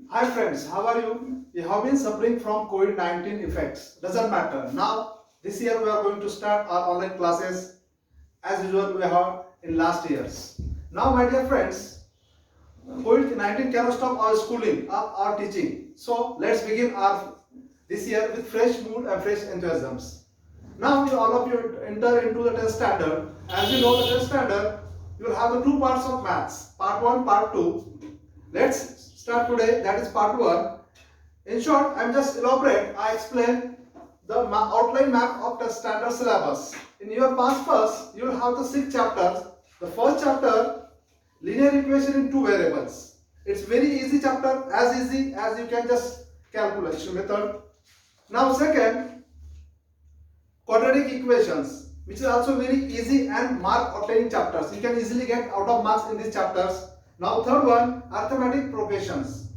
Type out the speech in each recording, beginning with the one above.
Hi friends, how are you? We have been suffering from COVID-19 effects. Doesn't matter. Now, this year we are going to start our online classes as usual we have in last years. Now, my dear friends, COVID-19 cannot stop our schooling, our teaching. So, let's begin our this year with fresh mood and fresh enthusiasms. Now, all of you enter into the 10th standard. As you know, the 10th standard, you will have the two parts of maths, part 1, part 2. Let's start today, that is part 1. In short, I am just elaborate. I explain the outline map of the standard syllabus. In your past first, you will have the 6 chapters. The first chapter, linear equation in 2 variables. It's very easy chapter, as easy as you can just calculation method. Now second, quadratic equations, which is also very easy and mark obtaining chapters. You can easily get out of marks in these chapters. Now third one, arithmetic progressions.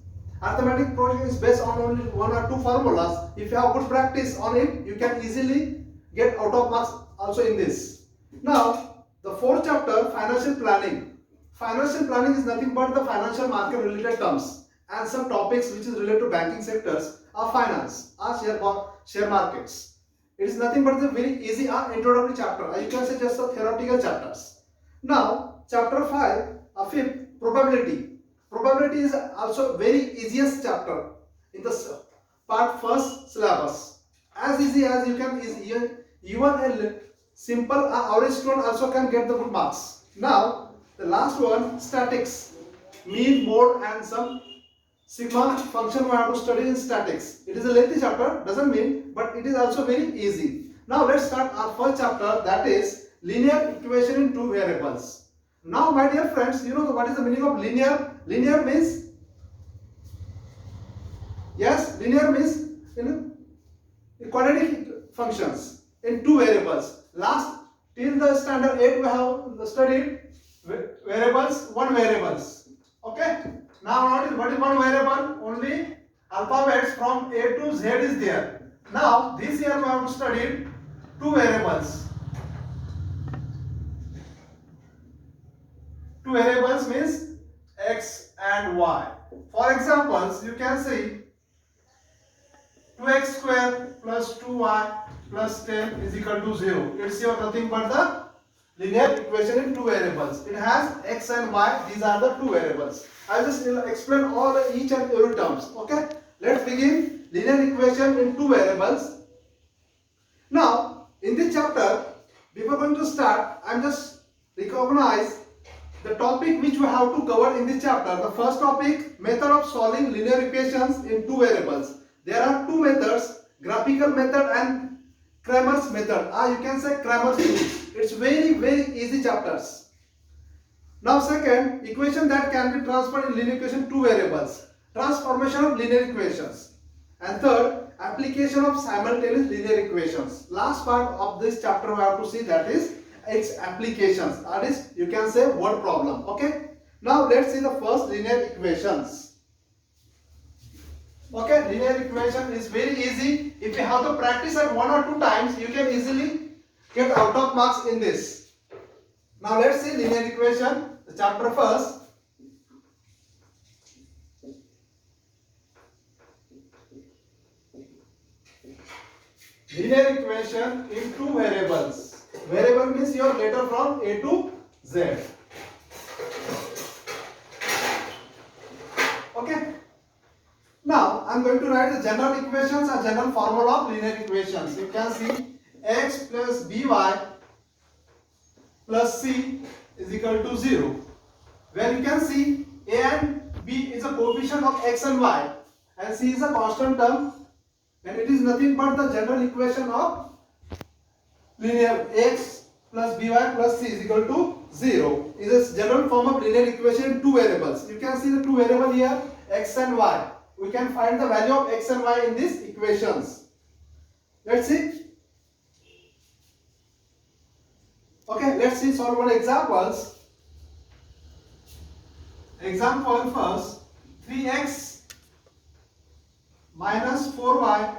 Arithmetic progression is based on only 1 or 2 formulas. If you have good practice on it, you can easily get out of marks also in this. Now the fourth chapter, financial planning. Financial planning is nothing but the financial market related terms and some topics which is related to banking sectors or finance or share markets. It is nothing but the very easy introductory chapter. You can say just the theoretical chapters. Now, chapter 5, fifth, probability. Probability is also very easiest chapter in the part first syllabus. As easy as you can, even a simple average student also can get the good marks. Now, the last one, statics, mean, mode, and some sigma function we have to study in statics. It is a lengthy chapter, doesn't mean, but it is also very easy. Now let's start our first chapter, that is linear equation in 2 variables. Now my dear friends, you know what is the meaning of linear? Linear means, yes, linear means quadratic functions in 2 variables. Last till the standard 8 we have studied variables, 1 variables. Okay. Now what is 1 variable? Only alphabets from A to Z is there. Now this year we have to study 2 variables. 2 variables means x and y. For examples, you can see 2x square plus 2y plus 10 is equal to 0. It's your nothing but the linear equation in 2 variables. It has x and y. These are the 2 variables. I will just explain all each and every terms. Okay. Let's begin linear equation in 2 variables. Now, in this chapter, before going to start, I am just recognize the topic which we have to cover in this chapter. The first topic, method of solving linear equations in 2 variables. There are 2 methods, graphical method and Cramer's method. You can say Cramer's rule. It's very easy chapters. Now second, equation that can be transferred in linear equation 2 variables. Transformation of linear equations. And third, application of simultaneous linear equations. Last part of this chapter we have to see, that is its applications. That is, you can say word problem. Okay. Now let's see the first linear equations. Okay, linear equation is very easy. If you have to practice at 1 or 2 times, you can easily get out of marks in this. Now let's see linear equation, the chapter first. Linear equation in 2 variables. Variable means your letter from A to Z. Okay. Now I am going to write the general equations and general formula of linear equations. You can see x plus by plus c is equal to 0. Where you can see a and b is a coefficient of x and y and c is a constant term, and it is nothing but the general equation of linear x plus by plus c is equal to 0. It is a general form of linear equation in 2 variables. You can see the 2 variables here, x and y. We can find the value of x and y in these equations. Let's see. Okay, let's see solve one examples. Example first, 3x minus 4y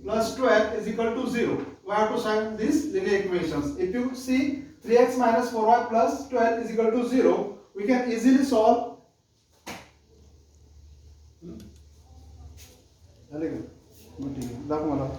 plus 12 is equal to 0. We have to solve these linear equations. If you see 3x minus 4y plus 12 is equal to 0, we can easily solve झाले का? मग ठीक आहे, दाखव मला.